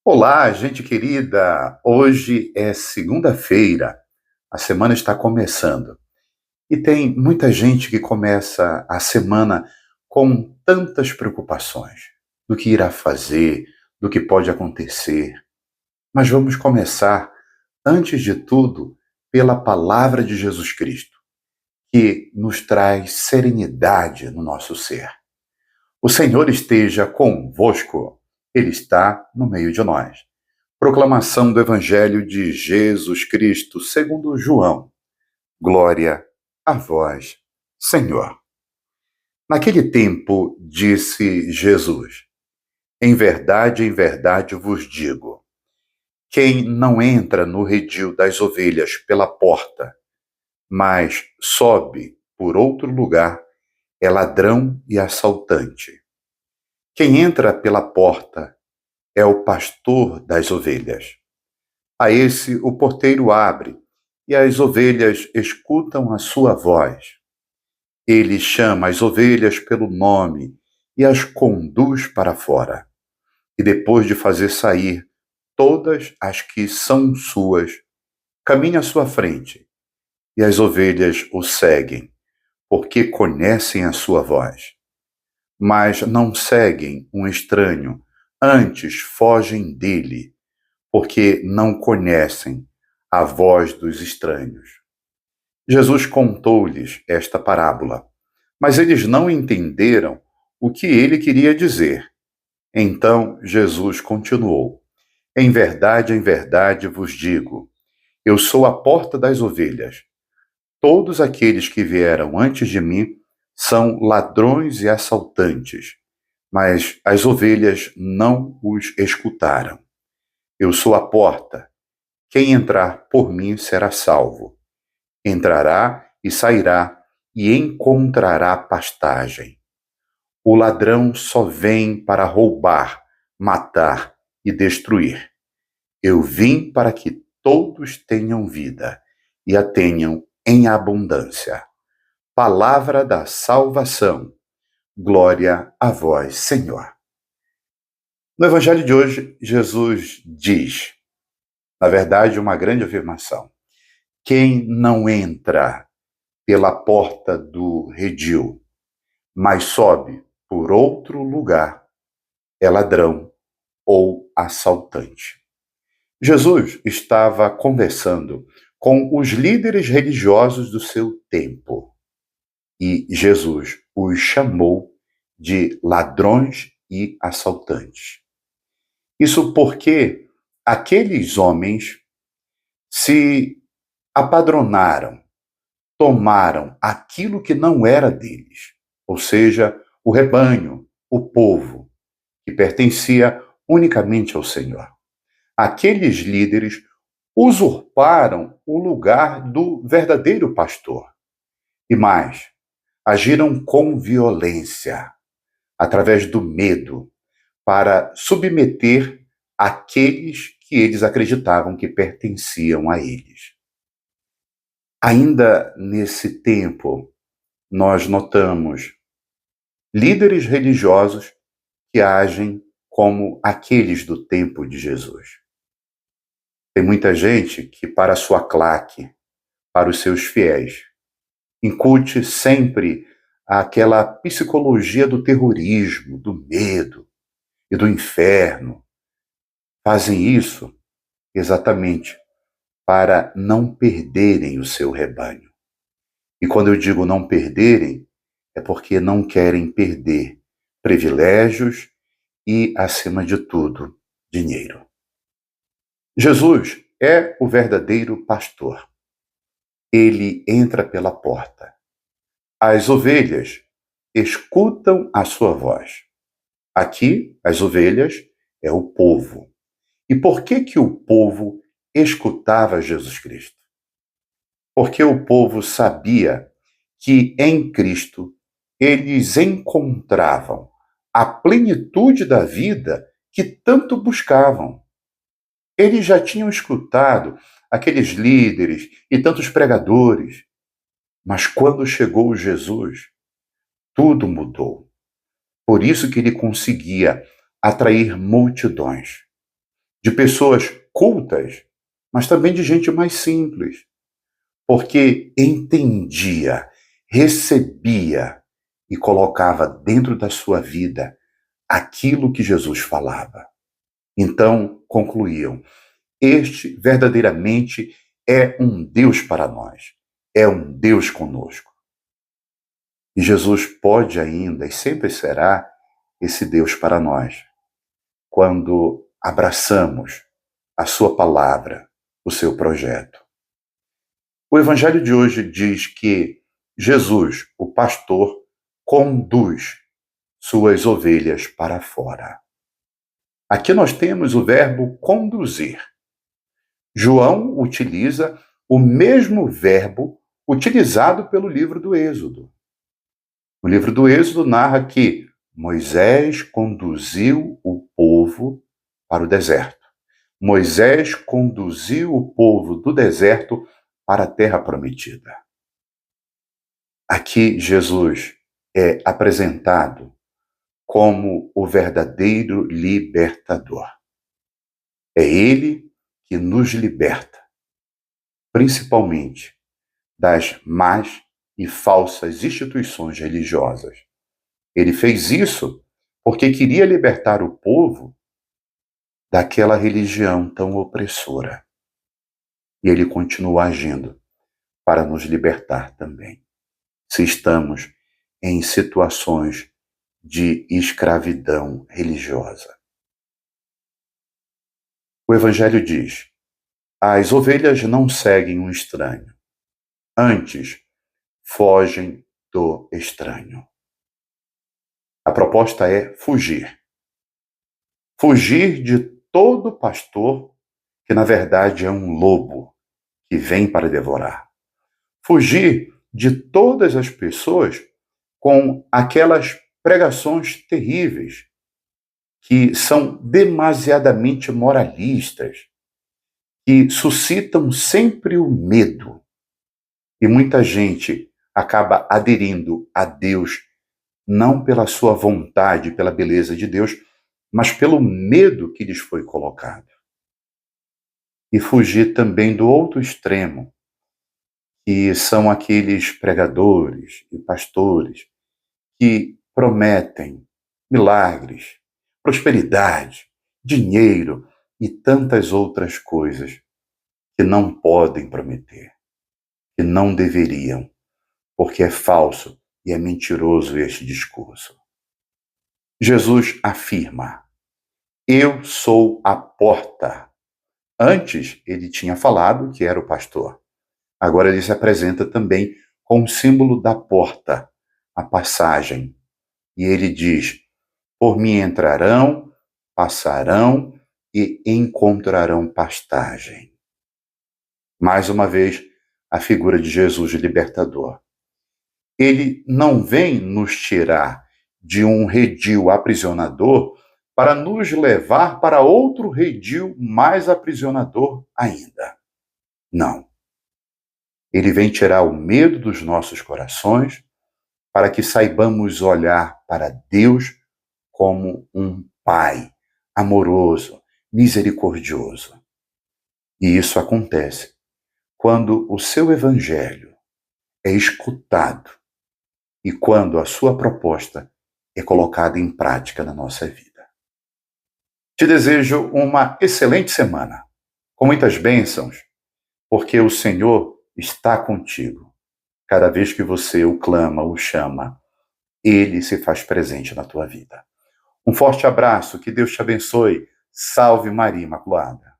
Olá, gente querida! Hoje é segunda-feira, a semana está começando e tem muita gente que começa a semana com tantas preocupações do que irá fazer, do que pode acontecer. Mas vamos começar, antes de tudo, pela palavra de Jesus Cristo, que nos traz serenidade no nosso ser. O Senhor esteja convosco, Ele está no meio de nós. Proclamação do Evangelho de Jesus Cristo, segundo João. Glória a vós, Senhor. Naquele tempo, disse Jesus: em verdade vos digo: quem não entra no redil das ovelhas pela porta, mas sobe por outro lugar, é ladrão e assaltante. Quem entra pela porta é o pastor das ovelhas. A esse o porteiro abre, e as ovelhas escutam a sua voz. Ele chama as ovelhas pelo nome e as conduz para fora. E depois de fazer sair todas as que são suas, caminha à sua frente, e as ovelhas o seguem, porque conhecem a sua voz. Mas não seguem um estranho, antes fogem dele, porque não conhecem a voz dos estranhos. Jesus contou-lhes esta parábola, mas eles não entenderam o que ele queria dizer. Então Jesus continuou: em verdade vos digo, eu sou a porta das ovelhas. Todos aqueles que vieram antes de mim são ladrões e assaltantes, mas as ovelhas não os escutaram. Eu sou a porta. Quem entrar por mim será salvo. Entrará e sairá e encontrará pastagem. O ladrão só vem para roubar, matar e destruir. Eu vim para que todos tenham vida e a tenham em abundância. Palavra da salvação. Glória a vós, Senhor. No Evangelho de hoje, Jesus diz, na verdade, uma grande afirmação: quem não entra pela porta do redil, mas sobe por outro lugar, é ladrão ou assaltante. Jesus estava conversando com os líderes religiosos do seu tempo e Jesus os chamou de ladrões e assaltantes. Isso porque aqueles homens se apadronaram, tomaram aquilo que não era deles, ou seja, o rebanho, o povo, que pertencia unicamente ao Senhor. Aqueles líderes usurparam o lugar do verdadeiro pastor. E mais, agiram com violência, através do medo, para submeter aqueles que eles acreditavam que pertenciam a eles. Ainda nesse tempo, nós notamos líderes religiosos que agem como aqueles do tempo de Jesus. Tem muita gente que, para a sua claque, para os seus fiéis, incute sempre aquela psicologia do terrorismo, do medo e do inferno. Fazem isso exatamente para não perderem o seu rebanho. E quando eu digo não perderem, é porque não querem perder privilégios e, acima de tudo, dinheiro. Jesus é o verdadeiro pastor. Ele entra pela porta. As ovelhas escutam a sua voz. Aqui, as ovelhas é o povo. E por que o povo escutava Jesus Cristo? Porque o povo sabia que em Cristo eles encontravam a plenitude da vida que tanto buscavam. Eles já tinham escutado aqueles líderes e tantos pregadores, mas quando chegou Jesus, tudo mudou. Por isso que ele conseguia atrair multidões. de pessoas cultas, mas também de gente mais simples, porque entendia, recebia e colocava dentro da sua vida aquilo que Jesus falava. Então, concluíam: este verdadeiramente é um Deus para nós, é um Deus conosco. E Jesus pode ainda e sempre será esse Deus para nós, quando abraçamos a sua palavra, o seu projeto. O evangelho de hoje diz que Jesus, o pastor, conduz suas ovelhas para fora. Aqui nós temos o verbo conduzir. João utiliza o mesmo verbo utilizado pelo livro do Êxodo. O livro do Êxodo narra que Moisés conduziu o povo para o deserto. Moisés conduziu o povo do deserto para a terra prometida. Aqui Jesus é apresentado como o verdadeiro libertador. É ele que nos liberta, principalmente das más e falsas instituições religiosas. Ele fez isso porque queria libertar o povo daquela religião tão opressora. E ele continua agindo para nos libertar também, se estamos em situações de escravidão religiosa. O Evangelho diz: as ovelhas não seguem um estranho, antes fogem do estranho. A proposta é fugir. Fugir de todo pastor que, na verdade, é um lobo que vem para devorar. Fugir de todas as pessoas com aquelas pregações terríveis que são demasiadamente moralistas, que suscitam sempre o medo. E muita gente acaba aderindo a Deus não pela sua vontade, pela beleza de Deus, mas pelo medo que lhes foi colocado. E fugir também do outro extremo, que são aqueles pregadores e pastores que prometem milagres, prosperidade, dinheiro e tantas outras coisas que não podem prometer, que não deveriam, porque é falso e é mentiroso este discurso. Jesus afirma: eu sou a porta. Antes ele tinha falado que era o pastor. Agora ele se apresenta também com o símbolo da porta, a passagem. E ele diz: por mim entrarão, passarão e encontrarão pastagem. Mais uma vez, a figura de Jesus, libertador. Ele não vem nos tirar de um redil aprisionador para nos levar para outro redil mais aprisionador ainda. Não. Ele vem tirar o medo dos nossos corações para que saibamos olhar para Deus como um Pai amoroso, misericordioso. E isso acontece quando o seu evangelho é escutado e quando a sua proposta é colocada em prática na nossa vida. Te desejo uma excelente semana, com muitas bênçãos, porque o Senhor está contigo. Cada vez que você o clama, o chama, ele se faz presente na tua vida. Um forte abraço, que Deus te abençoe. Salve Maria Imaculada.